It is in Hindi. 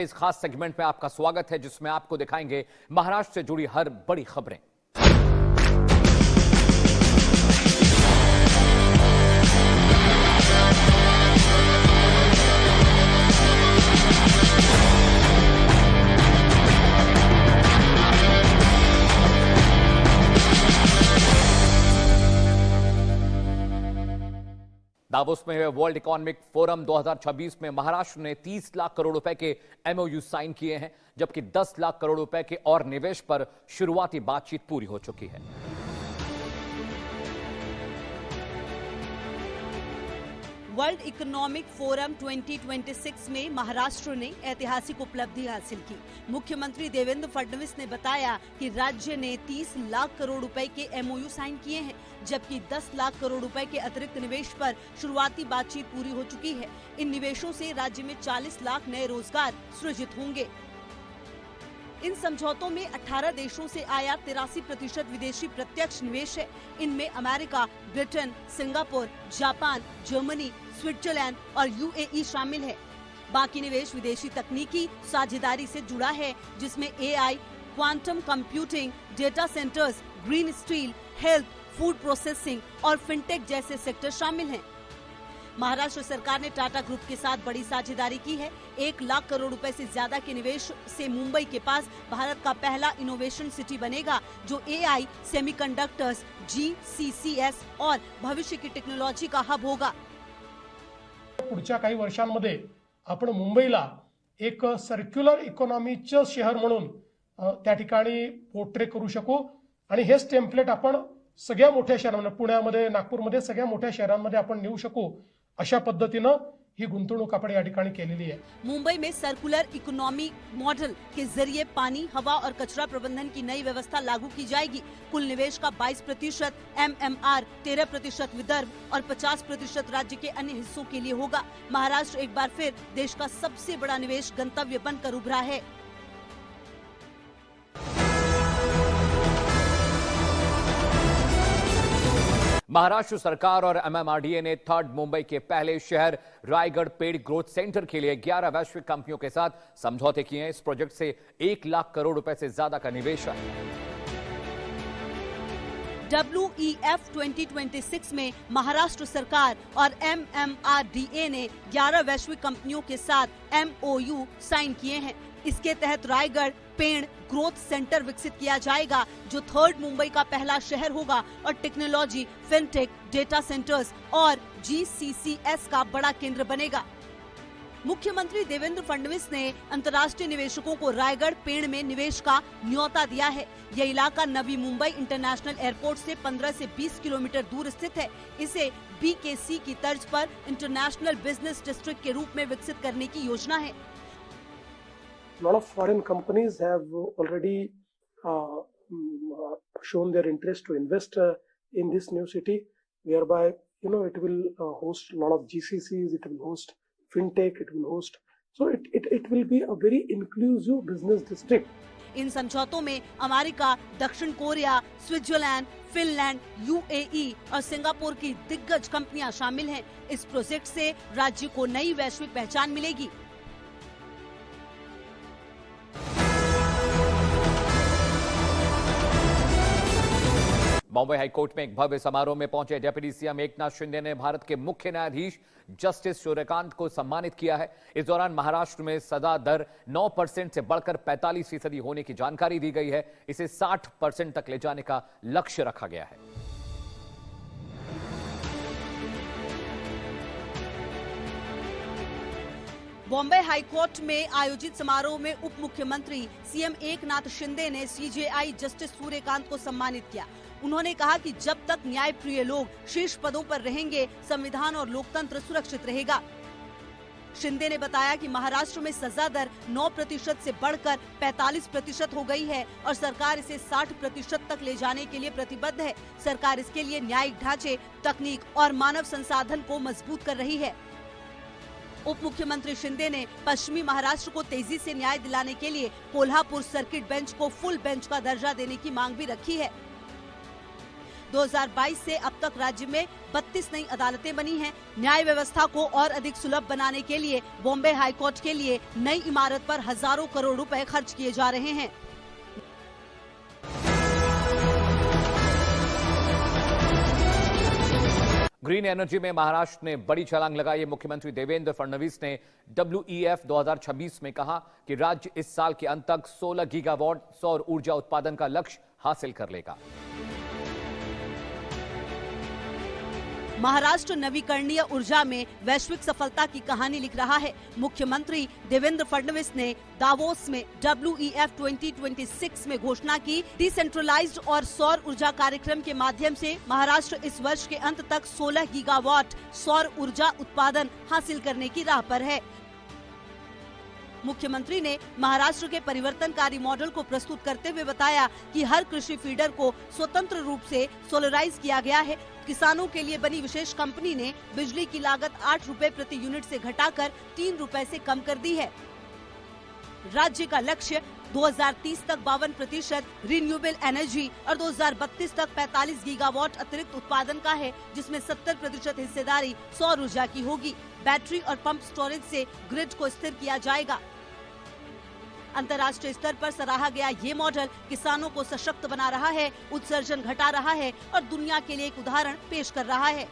इस खास सेगमेंट में आपका स्वागत है जिसमें आपको दिखाएंगे महाराष्ट्र से जुड़ी हर बड़ी खबरें। दावोस में हुए वर्ल्ड इकोनॉमिक फोरम 2026 में महाराष्ट्र ने 30 लाख करोड़ रुपए के एमओयू साइन किए हैं, जबकि 10 लाख करोड़ रुपए के और निवेश पर शुरुआती बातचीत पूरी हो चुकी है। वर्ल्ड इकोनॉमिक फोरम 2026 में महाराष्ट्र ने ऐतिहासिक उपलब्धि हासिल की। मुख्यमंत्री देवेंद्र फडणवीस ने बताया कि राज्य ने 30 लाख करोड़ रुपए के एमओयू साइन किए हैं, जबकि 10 लाख करोड़ रुपए के अतिरिक्त निवेश पर शुरुआती बातचीत पूरी हो चुकी है। इन निवेशों से राज्य में 40 लाख नए रोजगार सृजित होंगे। इन समझौतों में 18 देशों से आया 83% विदेशी प्रत्यक्ष निवेश है। इनमें America, Britain, Singapore, Japan, Germany, Switzerland और यूएई शामिल है। बाकी निवेश विदेशी तकनीकी साझेदारी से जुड़ा है, जिसमें AI, quantum computing, data centres, green steel, health, food processing और फिनटेक जैसे सेक्टर शामिल हैं। महाराष्ट्र सरकार ने टाटा ग्रुप के साथ बड़ी साझेदारी की है। 1 लाख करोड़ रुपए से ज्यादा के निवेश से मुंबई के पास भारत का पहला इनोवेशन सिटी बनेगा, जो एआई, सेमीकंडक्टर्स, जीसीसीएस और भविष्य की टेक्नोलॉजी का हब होगा। पुढच्या काही वर्षांमध्ये आपण मुंबईला एक सर्क्युलर इकॉनॉमीचं शहर म्हणून त्या ठिकाणी पोर्ट्रे करू शकू आणि हेच टेम्पलेट आपण सगळ्या मोठ्या शहरांमध्ये, पुण्यामध्ये, नागपूरमध्ये सगळ्या मोठ्या शहरांमध्ये आपण नेऊ शकू, अशा पद्धतीनं ही गुंतवणूक आपण या ठिकाणी केलेली आहे। मुंबई में सर्कुलर इकोनॉमी मॉडल के जरिए पानी, हवा और कचरा प्रबंधन की नई व्यवस्था लागू की जाएगी। कुल निवेश का 22% एमएमआर, 13% विदर्भ और 50% राज्य के अन्य हिस्सों के लिए होगा। महाराष्ट्र एक बार फिर देश का सबसे बड़ा निवेश गंतव्य बनकर उभरा है। महाराष्ट्र सरकार और एमएमआरडीए ने थर्ड मुंबई के पहले शहर रायगढ़ पेड़ ग्रोथ सेंटर के लिए 11 वैश्विक कंपनियों के साथ समझौते किए हैं। इस प्रोजेक्ट से 1 लाख करोड़ रुपए से ज्यादा का निवेश है। WEF 2026 में महाराष्ट्र सरकार और एमएमआरडीए ने 11 वैश्विक कंपनियों के साथ एमओयू साइन किए हैं। इसके तहत रायगढ़ पेड़ ग्रोथ सेंटर विकसित किया जाएगा, जो थर्ड मुंबई का पहला शहर होगा और टेक्नोलॉजी, फिनटेक, डेटा सेंटर्स और जीसीसीएस का बड़ा केंद्र बनेगा। मुख्यमंत्री देवेंद्र फडणवीस ने अंतर्राष्ट्रीय निवेशकों को रायगढ़ पेड़ में निवेश का न्योता दिया है। यह इलाका नवी मुंबई इंटरनेशनल एयरपोर्ट से 15 से 20 किलोमीटर दूर स्थित है। इसे बीकेसी की तर्ज पर इंटरनेशनल बिजनेस डिस्ट्रिक्ट के रूप में विकसित करने की योजना है। A lot of foreign companies have already shown their interest to invest in this new city, whereby it will host a lot of GCCs, it will host fintech, it will host, so it will be a very inclusive business district. इन समझौतों में अमेरिका, दक्षिण कोरिया, स्विट्जरलैंड, फिनलैंड, यूएई और सिंगापुर की दिग्गज कंपनियां शामिल हैं। इस प्रोजेक्ट से राज्य को नई वैश्विक पहचान मिलेगी। बॉम्बे हाईकोर्ट में एक भव्य समारोह में पहुंचे डिप्टी सीएम एकनाथ शिंदे ने भारत के मुख्य न्यायाधीश जस्टिस सूर्यकांत को सम्मानित किया है। इस दौरान महाराष्ट्र में सजा दर 9% से बढ़कर 45% होने की जानकारी दी गई है। इसे 60% तक ले जाने का लक्ष्य रखा गया है। बॉम्बे हाईकोर्ट में आयोजित समारोह में उप मुख्यमंत्री सीएम एकनाथ शिंदे ने सीजेआई जस्टिस सूर्यकांत को सम्मानित किया। उन्होंने कहा कि जब तक न्याय प्रिय लोग शीर्ष पदों पर रहेंगे, संविधान और लोकतंत्र सुरक्षित रहेगा। शिंदे ने बताया कि महाराष्ट्र में सजा दर 9% से बढ़कर 45% हो गई है और सरकार इसे 60% तक ले जाने के लिए प्रतिबद्ध है। सरकार इसके लिए न्यायिक ढांचे, तकनीक और मानव संसाधन को मजबूत कर रही है। उप मुख्यमंत्री शिंदे ने पश्चिमी महाराष्ट्र को तेजी से न्याय दिलाने के लिए कोल्हापुर सर्किट बेंच को फुल बेंच का दर्जा देने की मांग भी रखी है। 2022 से अब तक राज्य में 32 नई अदालतें बनी हैं। न्याय व्यवस्था को और अधिक सुलभ बनाने के लिए बॉम्बे हाईकोर्ट के लिए नई इमारत पर हजारों करोड़ रुपए खर्च किए जा रहे हैं। ग्रीन एनर्जी में महाराष्ट्र ने बड़ी छलांग लगाई। मुख्यमंत्री देवेंद्र फडणवीस ने WEF 2026 में कहा कि राज्य इस साल के अंत तक 16 गीगावाट सौर ऊर्जा उत्पादन का लक्ष्य हासिल कर लेगा। महाराष्ट्र नवीकरणीय ऊर्जा में वैश्विक सफलता की कहानी लिख रहा है। मुख्यमंत्री देवेंद्र फडणवीस ने दावोस में WEF 2026 में घोषणा की। डिसेंट्रलाइज्ड और सौर ऊर्जा कार्यक्रम के माध्यम से महाराष्ट्र इस वर्ष के अंत तक 16 गीगावाट सौर ऊर्जा उत्पादन हासिल करने की राह पर है। मुख्यमंत्री ने महाराष्ट्र के परिवर्तनकारी मॉडल को प्रस्तुत करते हुए बताया कि हर कृषि फीडर को स्वतंत्र रूप से सोलराइज किया गया है। किसानों के लिए बनी विशेष कंपनी ने बिजली की लागत 8 रुपए प्रति यूनिट से घटाकर 3 रुपए से कम कर दी है। राज्य का लक्ष्य 2030 तक 52% रिन्यूएबल एनर्जी और 2032 तक 45 गीगावाट अतिरिक्त उत्पादन का है, जिसमें 70% हिस्सेदारी सौर ऊर्जा की होगी। बैटरी और पंप स्टोरेज से ग्रिड को स्थिर किया जाएगा। अंतर्राष्ट्रीय स्तर पर सराहा गया ये मॉडल किसानों को सशक्त बना रहा है, उत्सर्जन घटा रहा है और दुनिया के लिए एक उदाहरण पेश कर रहा है।